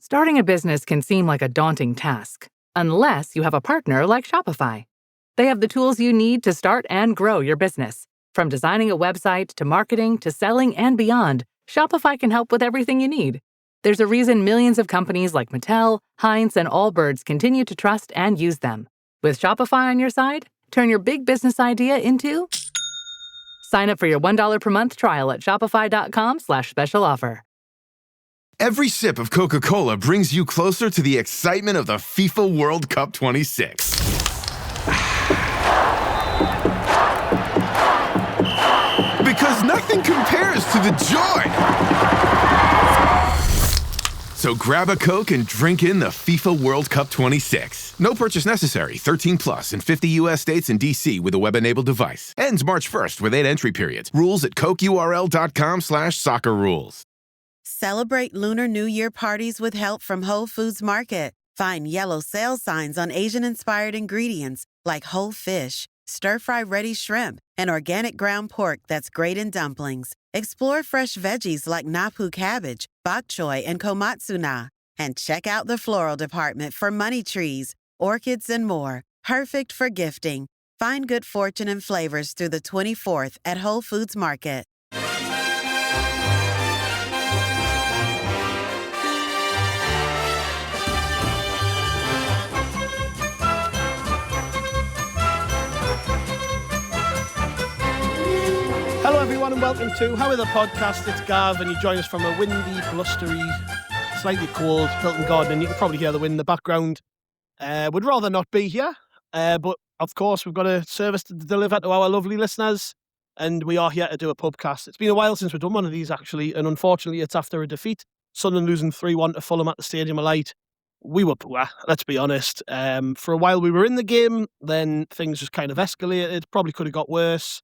Starting a business can seem like a daunting task, unless you have a partner like Shopify. They have the tools you need to start and grow your business. From designing a website to marketing to selling and beyond, Shopify can help with everything you need. There's a reason millions of companies like Mattel, Heinz, and Allbirds continue to trust and use them. With Shopify on your side, turn your big business idea into... Sign up for your $1 per month trial at shopify.com/special offer. Every sip of Coca-Cola brings you closer to the excitement of the FIFA World Cup 26. Because nothing compares to the joy. So grab a Coke and drink in the FIFA World Cup 26. No purchase necessary. 13 plus in 50 U.S. states and D.C. with a web-enabled device. Ends March 1st with 8 entry periods. Rules at cokeurl.com/soccer rules. Celebrate Lunar New Year parties with help from Whole Foods Market. Find yellow sale signs on Asian-inspired ingredients like whole fish, stir-fry ready shrimp, and organic ground pork that's great in dumplings. Explore fresh veggies like napu cabbage, bok choy, and komatsu na. And check out the floral department for money trees, orchids, and more. Perfect for gifting. Find good fortune and flavors through the 24th at Whole Foods Market. Hello everyone and welcome to How Are The Podcast. It's Gav and you join us from a windy, blustery, slightly cold Hilton Garden, and you can probably hear the wind in the background. Would rather not be here, but of course we've got a service to deliver to our lovely listeners, and we are here to do a podcast. It's been a while since we've done one of these actually, and unfortunately it's after a defeat. Sunderland losing 3-1 to Fulham at the Stadium of Light. We were poor, let's be honest. For a while we were in the game, then things just kind of escalated, probably could have got worse.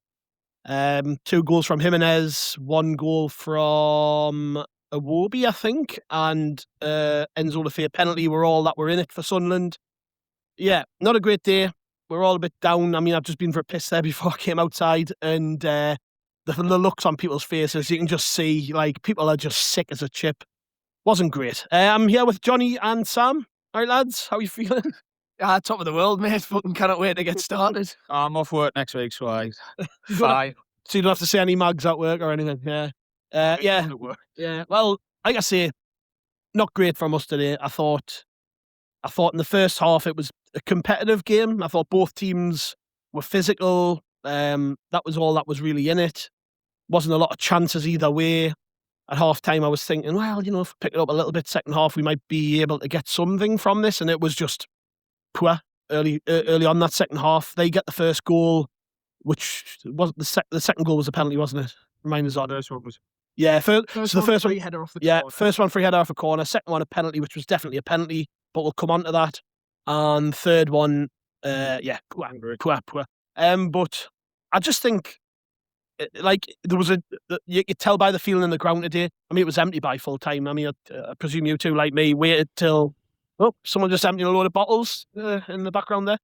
2 goals from Jimenez, 1 goal from Iwobi, I think, and Enzo Lefebvre penalty were all that were in it for Sunderland. Yeah, not a great day. We're all a bit down. I mean, I've just been for a piss there before I came outside, and the looks on people's faces, you can just see, like, people are just sick as a chip. Wasn't great. I'm here with Johnny and Sam. All right, lads, how are you feeling? Top of the world, mate. Fucking cannot wait to get started. I'm off work next week, so fine. So you don't have to say any mags at work or anything, yeah. Yeah. Well, like I say, not great from us today. I thought in the first half it was a competitive game. I thought both teams were physical. That was all that was really in it. Wasn't a lot of chances either way. At half time, I was thinking, well, you know, if we pick it up a little bit second half, we might be able to get something from this. And it was just poor early on that second half. They get the first goal, which was the second goal was a penalty, wasn't it? Remind us of it. Yeah, so the first one, header off the corner. First one free header off a corner. Second one a penalty, which was definitely a penalty, but we'll come on to that. And third one, poor. But I just think, like, there was you could tell by the feeling in the ground today. I mean, it was empty by full time. I mean, I presume you two, like me, waited till someone just emptied a load of bottles in the background there.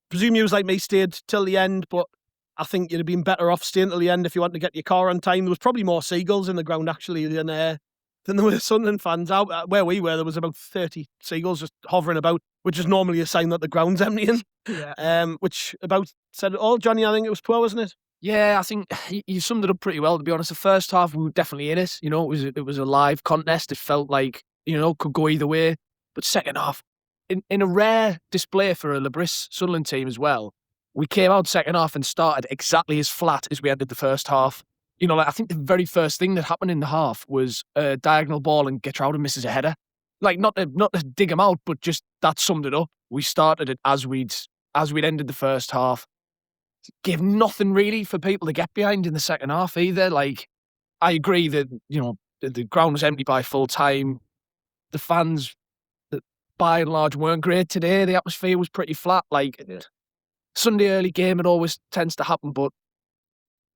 Presume you was like me, stayed till the end, but I think you'd have been better off staying till the end if you wanted to get your car on time. There was probably more seagulls in the ground actually than there were Sunderland fans. Out where we were, there was about 30 seagulls just hovering about, which is normally a sign that the ground's emptying. Yeah. Which about said it all. Johnny, I think it was poor, wasn't it? Yeah, I think you summed it up pretty well, to be honest. The first half, we were definitely in it. You know, it was a live contest. It felt like, you know, could go either way. But second half, in a rare display for a Labris Sunderland team as well, we came out second half and started exactly as flat as we ended the first half. You know, like, I think the very first thing that happened in the half was a diagonal ball and Getrauda misses a header. Like, not to dig him out, but just that summed it up. We started it as we'd ended the first half. Gave nothing really for people to get behind in the second half either. Like, I agree that, you know, the ground was empty by full time. The fans, by and large, weren't great today. The atmosphere was pretty flat. Like, Sunday early game, it always tends to happen, but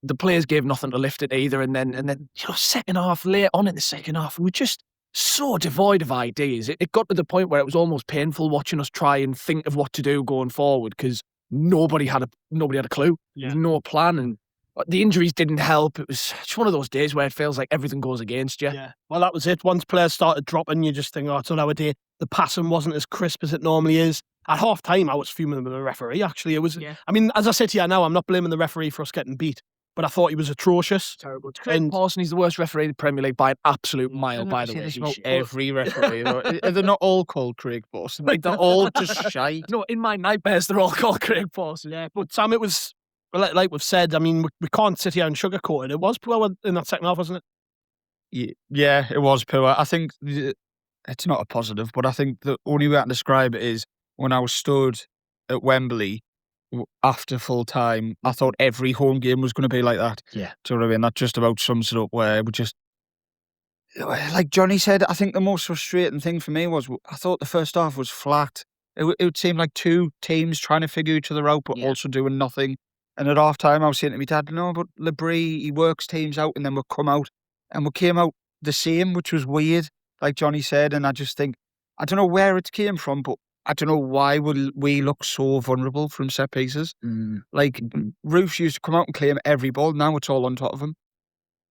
the players gave nothing to lift it either. And then, you know, second half, late on in the second half, we were just so devoid of ideas. It got to the point where it was almost painful watching us try and think of what to do going forward, because nobody had a clue. Yeah. There's no plan, and The injuries didn't help. It was just one of those days where it feels like everything goes against you. Yeah. Well, that was it. Once players started dropping, you just think, oh, it's another day. The passing wasn't as crisp as it normally is. At half time, I was fuming with the referee, actually. It was, I mean, as I sit here now, I'm not blaming the referee for us getting beat, but I thought he was atrocious. Terrible. Craig Pawson, he's the worst referee in the Premier League by an absolute mile, by the way. Every referee. They're not all called Craig Pawson. Like, they're all just shy. No, in my nightmares, they're all called Craig Pawson. Yeah, but Sam, it was, like we've said, I mean, we can't sit here and sugarcoat it. It was poor in that second half, wasn't it? Yeah, it was poor. I think it's not a positive, but I think the only way I can describe it is when I was stood at Wembley after full time, I thought every home game was going to be like that. Yeah. Do you know what I mean? That just about sums it up, where we just, like Johnny said, I think the most frustrating thing for me was I thought the first half was flat. It would seem like two teams trying to figure each other out, but also doing nothing. And at half time, I was saying to my dad, no, but Labrie, he works teams out and then we'll come out. And we came out the same, which was weird, like Johnny said. And I just think, I don't know where it came from, but I don't know why we look so vulnerable from set pieces. Like, Roofs used to come out and claim every ball. Now it's all on top of him.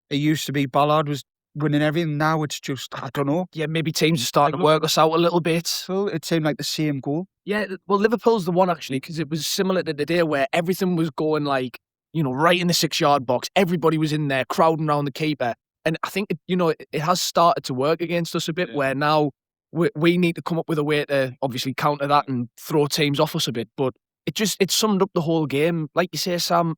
It used to be Ballard was winning everything. Now it's just, I don't know. Yeah, maybe teams are starting to work us out a little bit. So it seemed like the same goal. Yeah, well, Liverpool's the one, actually, because it was similar to the day where everything was going, like, right in the 6-yard box. Everybody was in there crowding around the keeper. And I think, it has started to work against us a bit, where now we need to come up with a way to obviously counter that and throw teams off us a bit. But it summed up the whole game. Like you say, Sam,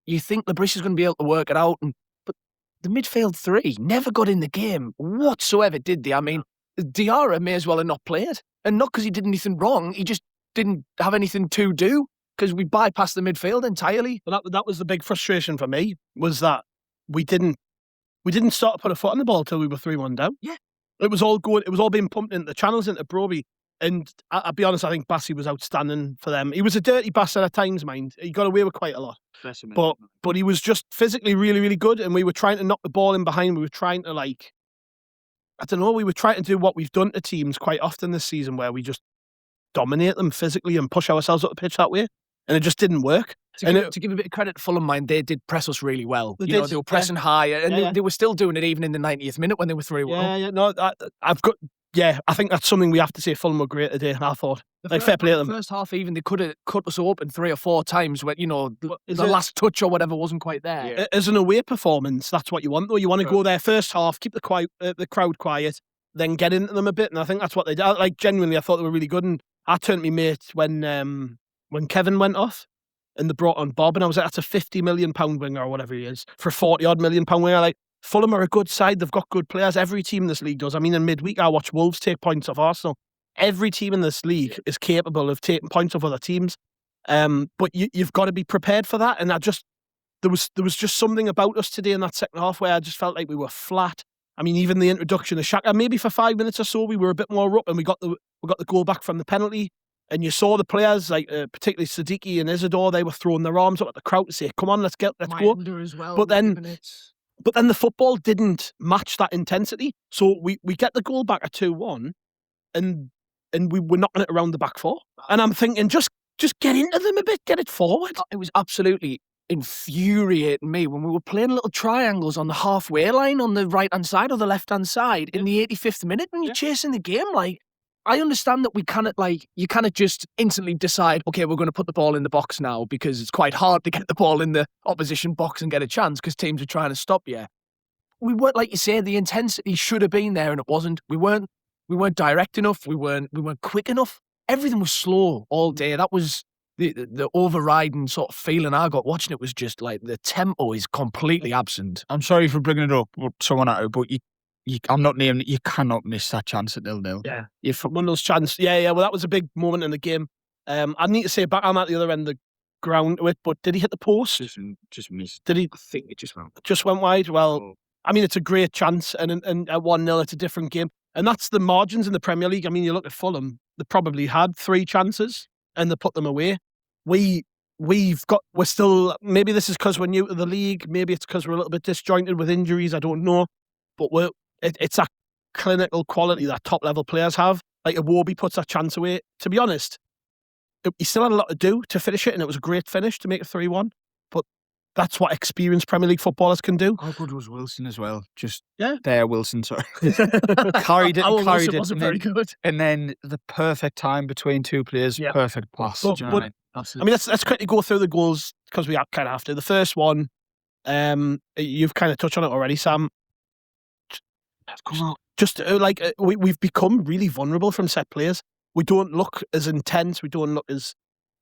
you think Labrie is going to be able to work it out, but the midfield three never got in the game whatsoever, did they? I mean, Diarra may as well have not played. And not because he did anything wrong, he just didn't have anything to do, because we bypassed the midfield entirely. Well, that was the big frustration for me, was that we didn't start to put a foot on the ball till we were 3-1 down. Yeah. It was all good. It was all being pumped into the channels, into Broby. And I'll be honest, I think Bassey was outstanding for them. He was a dirty bastard at times, mind. He got away with quite a lot. But he was just physically really, really good. And we were trying to knock the ball in behind. We were trying to, we were trying to do what we've done to teams quite often this season, where we just dominate them physically and push ourselves up the pitch that way. And it just didn't work. To give a bit of credit to Fulham, mind, they did press us really well. They were pressing high, and they were still doing it even in the 90th minute when they were 3-1. I think that's something we have to say. Fulham were great today, I thought. Fair play to them. The first half, even, they could have cut us open 3 or 4 times when, the last touch or whatever wasn't quite there. Yeah. As an away performance, that's what you want, though. You want to go there first half, keep the crowd quiet, then get into them a bit. And I think that's what they did. Genuinely, I thought they were really good. And I turned to my mate when Kevin went off and they brought on Bob, and I was like, that's a £50 million winger or whatever he is for a £40-odd million winger. Fulham are a good side. They've got good players. Every team in this league does. I mean, in midweek, I watched Wolves take points off Arsenal. Every team in this league is capable of taking points off other teams. But you've got to be prepared for that. And there was just something about us today in that second half where I just felt like we were flat. I mean, even the introduction of Xhaka, maybe for 5 minutes or so, we were a bit more up, and we got the goal back from the penalty. And you saw the players, particularly Siddiqui and Isidore, they were throwing their arms up at the crowd to say, come on, let's go. As well, but then the football didn't match that intensity. So we get the goal back at 2-1, and we were knocking it around the back four. And I'm thinking, just get into them a bit, get it forward. It was absolutely infuriating me when we were playing little triangles on the halfway line on the right-hand side or the left-hand side in the 85th minute when you're chasing the game. I understand that you cannot just instantly decide, okay, we're going to put the ball in the box now, because it's quite hard to get the ball in the opposition box and get a chance because teams are trying to stop you. We weren't, like you say, the intensity should have been there and it wasn't. We weren't direct enough. We weren't quick enough. Everything was slow all day. That was the overriding sort of feeling I got watching it, was just like the tempo is completely absent. I'm sorry for bringing it up, but I'm not naming it. You cannot miss that chance at 0-0. Yeah. One of those chances. Yeah. Well, that was a big moment in the game. I need to say, back, I'm at the other end of the ground with, but did he hit the post? Just missed. Did he? I think it just went. Just went wide? Well, I mean, it's a great chance, and at 1-0, it's a different game. And that's the margins in the Premier League. I mean, you look at Fulham, they probably had 3 chances, and they put them away. We're still, maybe this is because we're new to the league, maybe it's because we're a little bit disjointed with injuries, I don't know. But it's that clinical quality that top level players have. Like Iwobi puts that chance away. To be honest, he still had a lot to do to finish it, and it was a great finish to make it 3-1. But that's what experienced Premier League footballers can do. How good was Wilson as well? Just Yeah. there, Wilson. Sorry, carried it, Alan carried Wilson it, wasn't and very then, good. and then the perfect time between two players, Yeah. perfect pass. But- do you know what I mean? I Absolutely. mean, let's quickly go through the goals because we kind of have to. The first one, you've kind of touched on it already, Sam. Just we've become really vulnerable from set players. We don't look as intense. We don't look as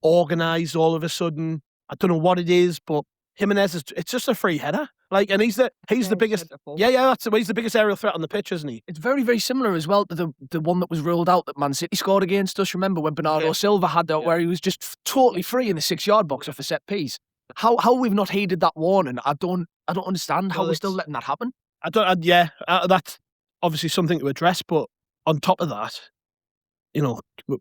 organised all of a sudden. I don't know what it is, but Jimenez it's just a free header. And he's the biggest. Yeah, he's the biggest aerial threat on the pitch, isn't he? It's very, very similar as well to the one that was ruled out that Man City scored against us. Remember when Bernardo Silva had that where he was just totally free in the 6-yard box off a set piece. How we've not heeded that warning, I don't understand how we're still letting that happen. That's obviously something to address. But on top of that,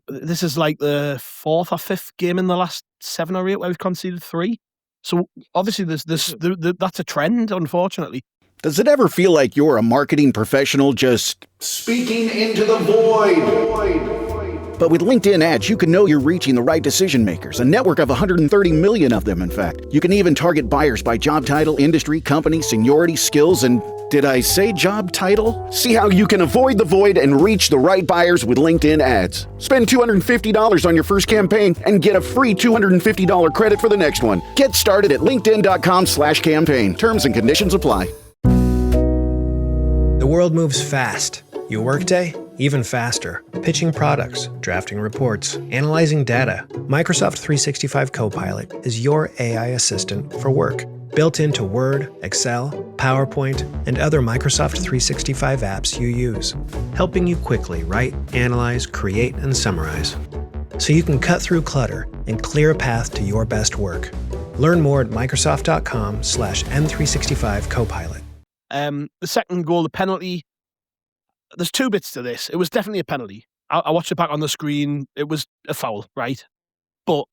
this is like the 4th or 5th game in the last 7 or 8 where we've conceded 3. So obviously that's a trend, unfortunately. Does it ever feel like you're a marketing professional just speaking into the void? But with LinkedIn ads, you can know you're reaching the right decision makers, a network of 130 million of them, in fact. You can even target buyers by job title, industry, company, seniority, skills, and did I say job title? See how you can avoid the void and reach the right buyers with LinkedIn ads. Spend $250 on your first campaign and get a free $250 credit for the next one. Get started at linkedin.com/campaign. Terms and conditions apply. The world moves fast. Your workday, even faster. Pitching products, drafting reports, analyzing data. Microsoft 365 Copilot is your AI assistant for work. Built into Word, Excel, PowerPoint, and other Microsoft 365 apps you use. Helping you quickly write, analyze, create, and summarize. So you can cut through clutter and clear a path to your best work. Learn more at Microsoft.com/M365 Copilot. The second goal, the penalty, there's 2 bits to this. It was definitely a penalty. I watched it back on the screen. It was a foul, right? But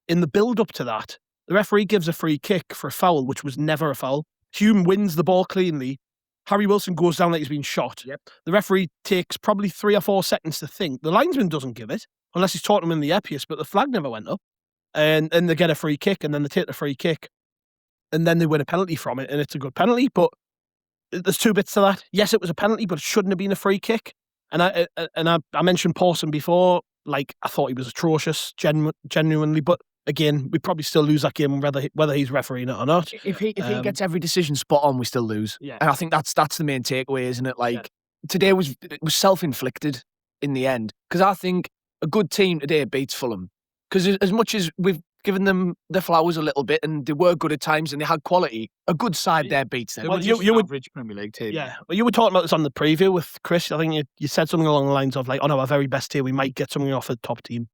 in the build-up to that, the referee gives a free kick for a foul, which was never a foul. Hume wins the ball cleanly. Harry Wilson goes down like he's been shot. Yep. The referee takes probably 3 or 4 seconds to think. The linesman doesn't give it, unless he's taught him in the earpiece, but the flag never went up. And they get a free kick, and then they take the free kick, and then they win a penalty from it, and it's a good penalty, but there's 2 bits to that. Yes, it was a penalty, but it shouldn't have been a free kick. And I mentioned Pawson before. I thought he was atrocious, genuinely. But again, we probably still lose that game whether he's refereeing it or not. If he gets every decision spot on, we still lose. Yeah. And I think that's the main takeaway, isn't it? Today it was self-inflicted in the end. Because I think a good team today beats Fulham. Because as much as we've given them the flowers a little bit, and they were good at times and they had quality, a good side there beats them. Well, you would average Premier League team. Yeah. Well, you were talking about this on the preview with Chris. I think you said something along the lines of on our very best team, we might get something off a top team.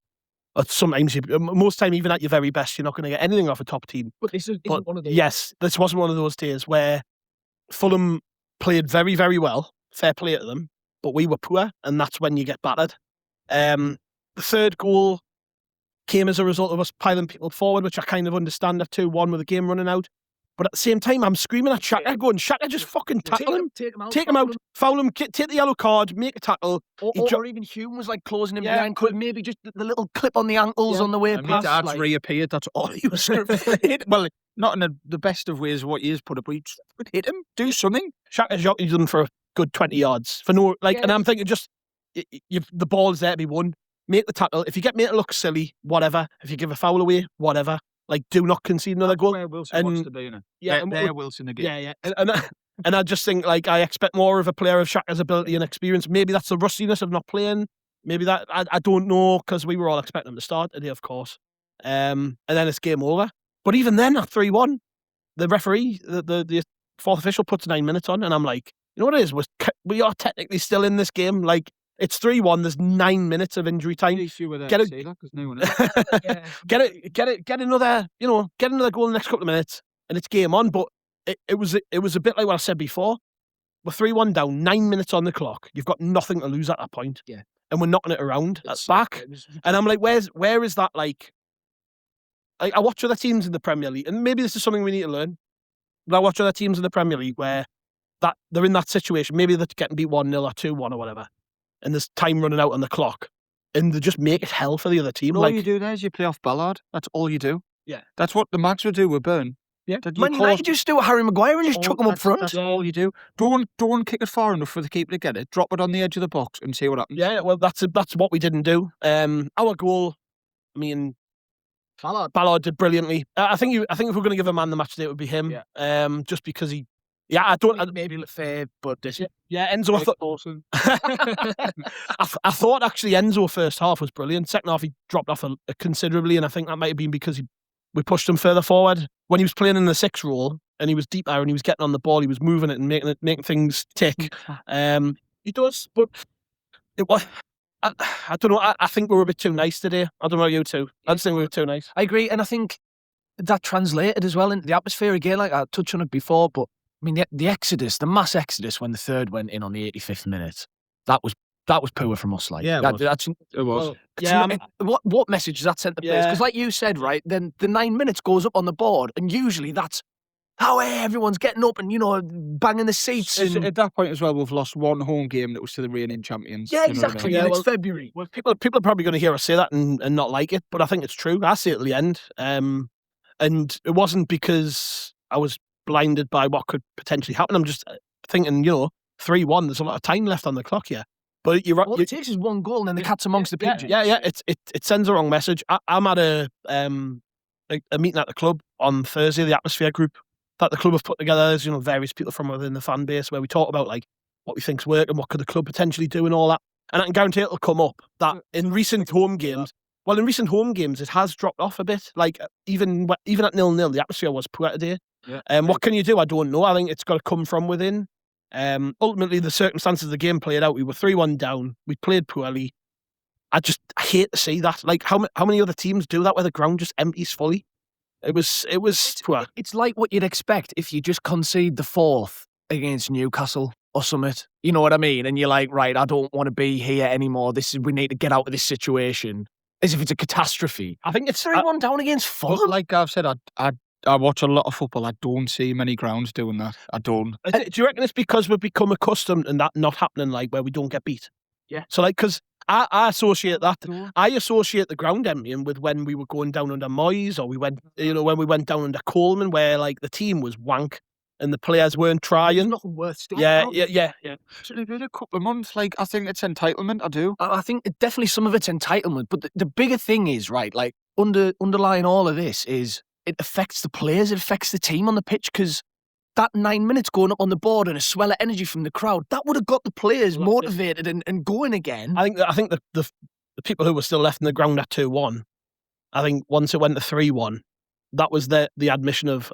Or sometimes, most time, even at your very best, you're not going to get anything off a top team. But this isn't one of those. Yes, this wasn't one of those days where Fulham played very, very well. Fair play to them. But we were poor, and that's when you get battered. The third goal came as a result of us piling people forward, which I kind of understand at 2-1 with the game running out. But at the same time, I'm screaming at Xhaka, going, Xhaka, just fucking tackle him. Take him out, foul him, take the yellow card, make a tackle. Or even Hume was closing him behind. Could maybe just the little clip on the ankles on the way past. Dad's reappeared. That's all he was hit. Well, not in the best of ways what he has put up. But he just hit him. Do something. Xhaka's jockeyed them for a good 20 yards. And I'm thinking the ball's there to be won. Make the tackle. If you get me to look silly, whatever. If you give a foul away, whatever. Do not concede another goal. Where Wilson wants to be, innit? Yeah, they're Wilson again. Yeah. And I just think I expect more of a player of Xhaka's ability and experience. Maybe that's the rustiness of not playing. Maybe that I don't know, because we were all expecting him to start today, of course. And then it's game over. But even then, at 3-1, the referee, the fourth official, puts 9 minutes on, and I'm like, you know what it is? We are technically still in this game. It's 3-1. There's 9 minutes of injury time. Get another, get another goal in the next couple of minutes, and it's game on. But it was a bit like what I said before. We're 3-1 down, 9 minutes on the clock. You've got nothing to lose at that point. Yeah, and we're knocking it around at back. And I'm like, where is that? I watch other teams in the Premier League, and maybe this is something we need to learn. But I watch other teams in the Premier League where that they're in that situation. Maybe they're getting beat 1-0 or 2-1 or whatever, and there's time running out on the clock, and they just make it hell for the other team. All you do there is you play off Ballard. That's all you do. Yeah. That's what the Max would do with Burn. Yeah. Did you Man United just do a Harry Maguire and just chuck him up front. That's all you do. Don't kick it far enough for the keeper to get it. Drop it on the edge of the box and see what happens. Yeah, well, that's what we didn't do. Our goal, I mean, Ballard did brilliantly. I think if we're going to give a man the match today, it would be him. Yeah. Just because he. Yeah, I don't. Maybe Lefebvre, but this. Yeah, Enzo. I thought actually Enzo first half was brilliant. Second half he dropped off considerably, and I think that might have been because we pushed him further forward when he was playing in the 6 role and he was deeper and he was getting on the ball. He was moving it and making things tick. He does, but it was. I don't know. I think we were a bit too nice today. I don't know you two. I just think we were too nice. I agree, and I think that translated as well into the atmosphere again. Like I touched on it before, but I mean the exodus, the mass exodus when the third went in on the 85th minute, that was poor from us. Like, yeah, it was. What message does that send to players? Because like you said, right, then the 9 minutes goes up on the board, and usually that's how everyone's getting up and banging the seats. At that point as well, we've lost one home game that was to the reigning champions. Yeah, exactly. You know what I mean? It's February. Well, people are probably going to hear us say that and not like it, but I think it's true. I say it at the end, and it wasn't because I was blinded by what could potentially happen. I'm just thinking, 3-1. There's a lot of time left on the clock here. But you're right. All it takes is one goal, and then the cat's amongst the pigeons. Yeah. It sends the wrong message. I'm at a meeting at the club on Thursday, the Atmosphere group that the club have put together. There's various people from within the fan base where we talk about like what we think's working, what could the club potentially do, and all that. And I can guarantee it'll come up that in recent home games. Well, in recent home games, it has dropped off a bit. Like even at 0-0, the atmosphere was poor today. Yeah. What can you do? I don't know. I think it's got to come from within. Ultimately, the circumstances of the game played out. We were 3-1 down. We played poorly. I hate to see that. Like how many other teams do that where the ground just empties fully? It was poor. It's like what you'd expect if you just concede the 4th against Newcastle or something. You know what I mean? And you're like, right, I don't want to be here anymore. We need to get out of this situation. As if it's a catastrophe. I think it's 3-1 down against Fulham. Like I've said, I watch a lot of football. I don't see many grounds doing that. I don't. Do you reckon it's because we've become accustomed and that not happening, like where we don't get beat? Yeah. So like, because I associate that. I associate the ground emptying with when we were going down under Moyes, or when we went down under Coleman, where like the team was wank and the players weren't trying. There's nothing worth staying Yeah. So they've been a couple of months. Like I think it's entitlement. I do. I think definitely some of it's entitlement, but the bigger thing is right. Like underlying all of this is it affects the players. It affects the team on the pitch because that 9 minutes going up on the board and a swell of energy from the crowd, that would have got the players motivated and going again. I think the people who were still left in the ground at 2-1, I think once it went to 3-1, that was the admission of,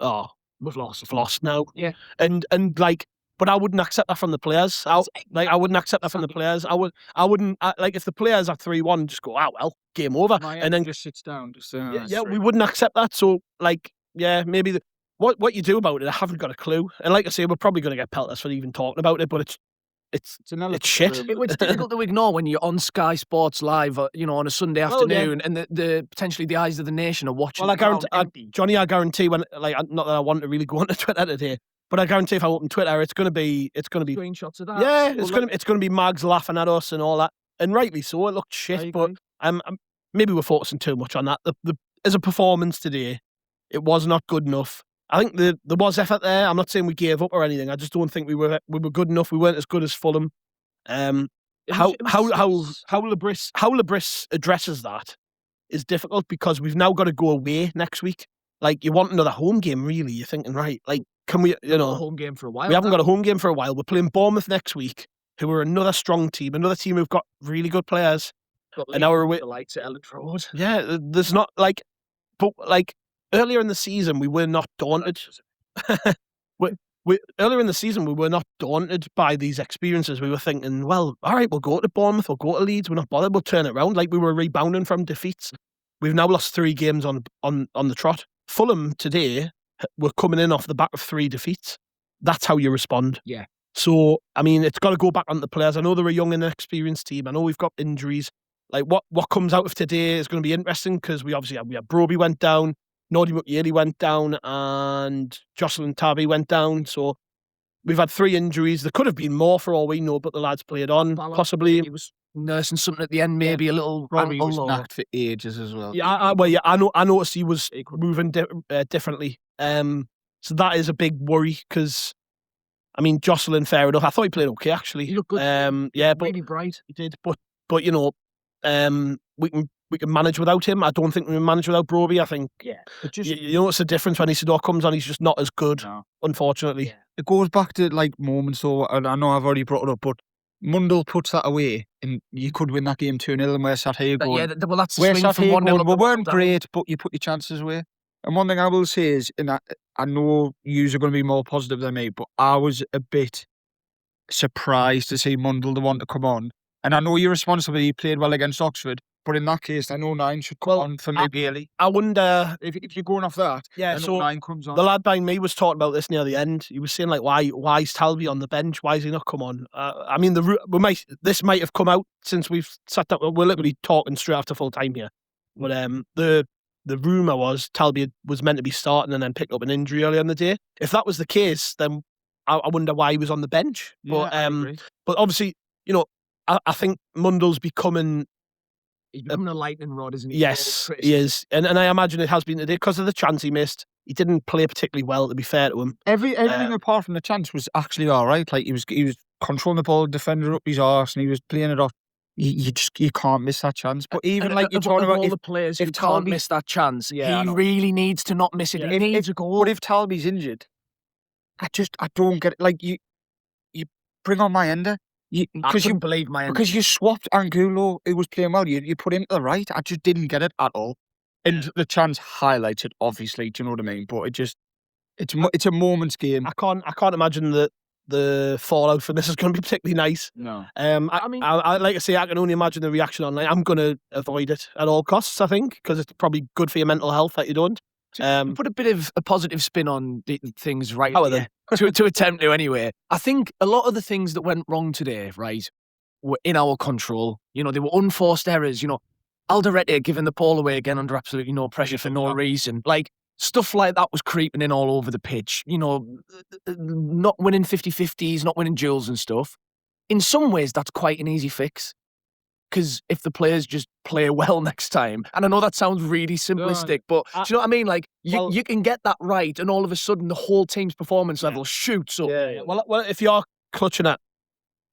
we've lost now. Yeah. And like, but I wouldn't accept that from the players. I wouldn't accept that from the players. I wouldn't like if the players at 3-1 just go, well, game over, and then just sits down. We wouldn't accept that. So like, maybe what you do about it, I haven't got a clue. And like I say, we're probably going to get pelters for even talking about it, but it's shit. It's difficult to ignore when you're on Sky Sports Live, on a Sunday afternoon, and the potentially the eyes of the nation are watching. Well, Johnny, I guarantee when not that I want to really go onto Twitter today, but I guarantee if I open Twitter, it's going to be screenshots of that. Yeah, it's going to be Mags laughing at us and all that, and rightly so. It looked shit, but maybe we're focusing too much on that. As a performance today, it was not good enough. I think there was effort there. I'm not saying we gave up or anything. I just don't think we were good enough. We weren't as good as Fulham. How Labris addresses that is difficult because we've now got to go away next week. Like you want another home game, really? You're thinking, right? Like, can we? A home game for a while. We haven't got a home game for a while. We're playing Bournemouth next week, who are another strong team, another team who've got really good players. And now we're away. The lights at Elland Road. Yeah, there's not like, but like. Earlier in the season, we were not daunted. Earlier in the season, we were not daunted by these experiences. We were thinking, well, all right, we'll go to Bournemouth, we'll go to Leeds, we're not bothered, we'll turn it around. Like we were rebounding from defeats. We've now lost 3 games on the trot. Fulham today, we're coming in off the back of 3 defeats. That's how you respond. Yeah. So, I mean, it's got to go back on the players. I know they're a young and inexperienced team. I know we've got injuries. Like what comes out of today is going to be interesting because we had Broby went down. Nordy Mukiele went down and Jocelyn Tabi went down. So we've had 3 injuries. There could have been more for all we know, but the lads played on, possibly. He was nursing something at the end, maybe a little Robbie was ankle. knocked for ages as well. Yeah, I noticed he was moving differently. So that is a big worry because, I mean, Jocelyn, fair enough. I thought he played okay, actually. He looked good. Yeah, but Really bright. he did. But you know, we can manage without him. I don't think we can manage without Broby. I think But just you notice the difference when Isidore comes on. He's just not as good, unfortunately. it goes back to like moments though, and I know I've already brought it up, but Mundell puts that away, and you could win that game 2-0, and we're sat here going, Well, that's the we're swing sat from here 1-0 going, up we and weren't down. great, but you put your chances away. And one thing I will say is, and I know yous are going to be more positive than me, but I was a bit surprised to see Mundell the one to come on. And I know you're responsible, he played well against Oxford, but in that case, I know 9 should come on for me, Bailey. I wonder If you're going off that, Yeah, then so 9 comes on. the lad behind me was talking about this near the end. He was saying like, why is Talby on the bench? Why is he not come on? I mean, this might have come out since we've sat down. We're literally talking straight after full time here. But the rumor was Talby was meant to be starting and then picked up an injury earlier in the day. If that was the case, then I wonder why he was on the bench. Yeah, I agree. But obviously, you know, I think Mundell's becoming. He's becoming a lightning rod, isn't he? Yes, he is. And I imagine it has been today because of the chance he missed. He didn't play particularly well, to be fair to him. Everything apart from the chance was actually all right. Like he was controlling the ball, defender up his arse, and he was playing it off. You can't miss that chance. But even like you're talking about all the players who can't miss that chance, he really needs to not miss it. Yeah. He needs a goal. But if Talby's injured, I don't get it. Like you bring on Mayenda. I couldn't believe my because you swapped Angulo, who was playing well. You put him to the right. I just didn't get it at all. And the chance highlights it, obviously. Do you know what I mean? But it's a moment's game. I can't imagine that the fallout for this is going to be particularly nice. No. I mean, I like I say, I can only imagine the reaction online. I'm going to avoid it at all costs, I think, because it's probably good for your mental health that you don't. Put a bit of a positive spin on the things, right? How are they? to attempt to anyway. I think a lot of the things that went wrong today, right, were in our control. You know, they were unforced errors. You know, Alderete giving the ball away again under absolutely no pressure for no reason. Like, stuff like that was creeping in all over the pitch. You know, not winning 50-50s, not winning duels and stuff. In some ways, that's quite an easy fix. Because if the players just play well next time, and I know that sounds really simplistic, but do you know what I mean? Like, you can get that right, and all of a sudden the whole team's performance level shoots up. Yeah. Well, if you're clutching at,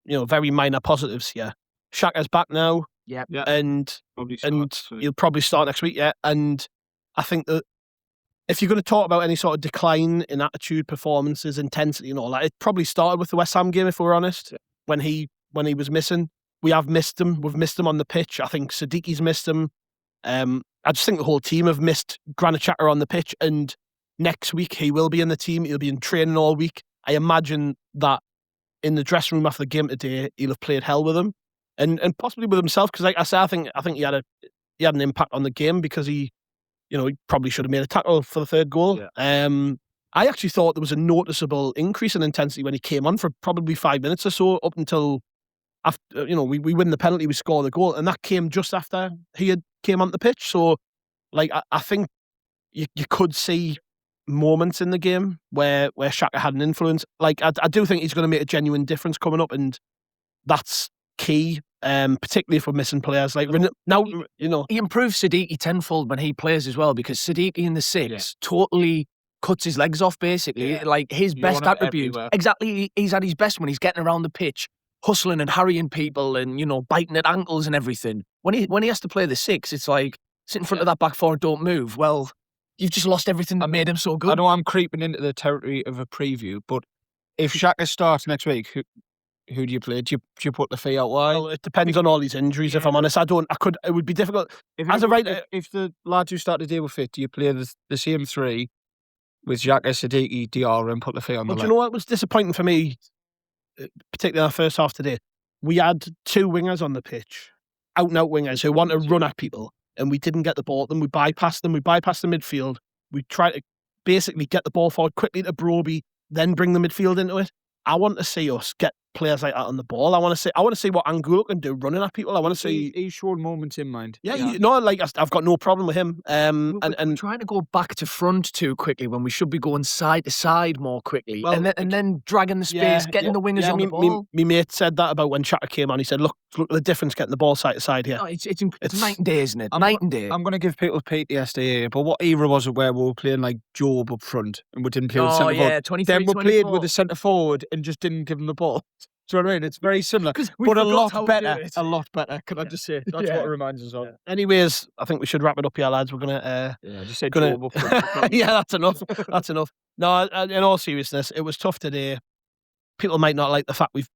very minor positives here, Xhaka's back now. Yeah. And he'll probably start next week, And I think that if you're going to talk about any sort of decline in attitude, performances, intensity and all that, it probably started with the West Ham game, if we're honest, when he was missing. We have missed him. We've missed him on the pitch. I think Sadiqi's missed him. I just think the whole team have missed Granit Xhaka on the pitch. And next week he will be in the team. He'll be in training all week. I imagine that in the dressing room after the game today, he'll have played hell with him, and possibly with himself. Because, like I said, I think he had an impact on the game because he probably should have made a tackle for the third goal. Yeah. I actually thought there was a noticeable increase in intensity when he came on for probably 5 minutes or so up until. After we win the penalty, we score the goal, and that came just after he came on the pitch. So, like, I think you could see moments in the game where Xhaka had an influence. Like, I do think he's going to make a genuine difference coming up, and that's key, particularly if we're missing players. Like now, he improves Sadiq tenfold when he plays as well, because Sadiq in the six totally cuts his legs off. Basically, like his best attribute. Exactly, he's at his best when he's getting around the pitch, hustling and harrying people and, biting at ankles and everything. When he has to play the six, it's like, sit in front of that back four and don't move. Well, you've just lost everything that made him so good. I know I'm creeping into the territory of a preview, but if Xhaka starts next week, who do you play? Do you put the fee out wide? Well, it depends on all these injuries, if I'm honest. It would be difficult. If the lads who start the day were fit, do you play the same three with Xhaka, Sadiqi, Diarra and put the fee on the left? Do you know what was disappointing for me, particularly in our first half today? We had two wingers on the pitch, out-and-out wingers who want to run at people, and we didn't get the ball at them. We bypassed them. We bypassed the midfield. We tried to basically get the ball forward quickly to Broby, then bring the midfield into it. I want to see us get players like that on the ball. I want to see what Angulo can do running at people. I want to see. He's showed moments in mind. Yeah, I've got no problem with him. We're trying to go back to front too quickly when we should be going side to side more quickly, and then dragging the space, getting the wingers on the ball. My mate said that about when Xhaka came on. He said, "Look at the difference getting the ball side to side here." No, it's night and day, isn't it? Night and day. I'm going to give people PTSD here, but what era was it where we were playing like Job up front and we didn't play with centre forward? 23, then we 24. played with a centre forward and just didn't give them the ball. Do you know what I mean? It's very similar, but a lot better. A lot better. Can I just say? That's what it reminds us of. Anyways, I think we should wrap it up here, lads. We're gonna. Just say Job up front. Yeah, that's enough. That's enough. No, in all seriousness, it was tough today. People might not like the fact we've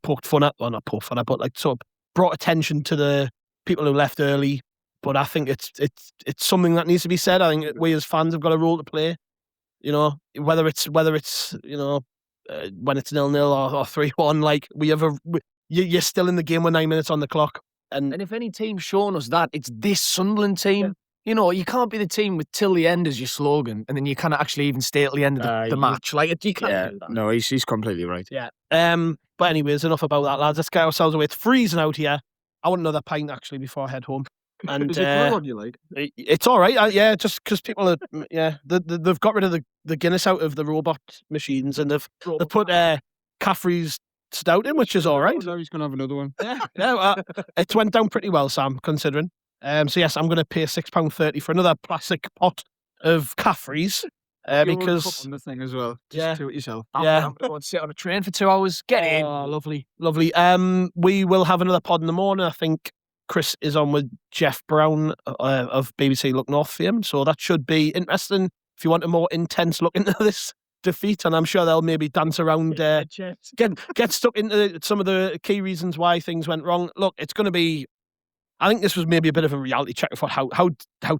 poked fun at, well, not poked fun at, but like sort of brought attention to the people who left early. But I think it's something that needs to be said. I think we as fans have got a role to play. You know, whether it's when it's 0-0 or 3-1, like you're still in the game with 9 minutes on the clock. And if any team's shown us that, it's this Sunderland team. Yeah. You know, you can't be the team with till the end as your slogan, and then you can't actually even stay at the end of the match. Like, you can't do that. No, he's completely right. Yeah. But anyways, enough about that, lads. Let's get ourselves away. It's freezing out here. I want another pint, actually, before I head home. And is it good on you, like? It's all right. Just because people are, they've got rid of the Guinness out of the robot machines, and they've put Caffrey's stout in, which is all right. Oh, he's going to have another one. It went down pretty well, Sam, considering. So yes, I'm going to pay £6.30 for another plastic pot of Caffrey's. Because on the thing as well. Just do it yourself. I'm going to go and sit on a train for 2 hours. Get in. Lovely. We will have another pod in the morning. I think Chris is on with Jeff Brown of BBC Look North fame, so that should be interesting if you want a more intense look into this defeat. And I'm sure they'll maybe dance around, get stuck into some of the key reasons why things went wrong. Look, it's going to be. I think this was maybe a bit of a reality check for how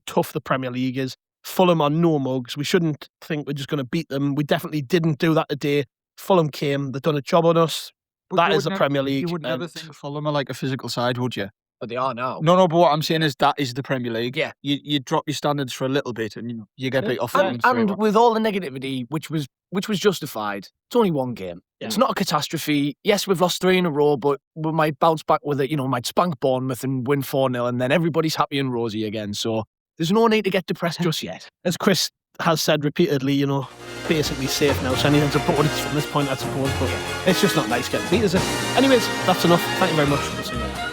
tough the Premier League is. Fulham are no mugs. We shouldn't think we're just going to beat them. We definitely didn't do that today. Fulham came. They've done a job on us. But that is the Premier League. You would never think Fulham are like a physical side, would you? But they are now. No, but what I'm saying is that is the Premier League. Yeah. You drop your standards for a little bit and you get beat off. And with all the negativity, which was justified, it's only one game. Yeah. It's not a catastrophe. Yes, we've lost 3 in a row, but we might bounce back with it. You know, might spank Bournemouth and win 4-0, and then everybody's happy and rosy again. So there's no need to get depressed just yet. As Chris has said repeatedly, basically safe now. So anything's a bonus from this point, I suppose. But it's just not nice getting beat, is it? Anyways, that's enough. Thank you very much. We'll see you later.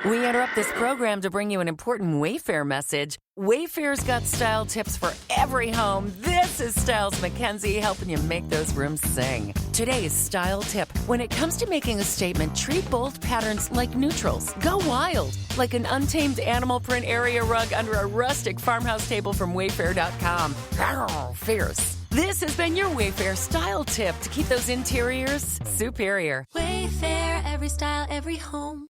We interrupt this program to bring you an important Wayfair message. Wayfair's got style tips for every home. This is Styles McKenzie helping you make those rooms sing. Today's style tip. When it comes to making a statement, treat bold patterns like neutrals. Go wild, like an untamed animal print area rug under a rustic farmhouse table from Wayfair.com. Arr, fierce. This has been your Wayfair style tip to keep those interiors superior. Wayfair, every style, every home.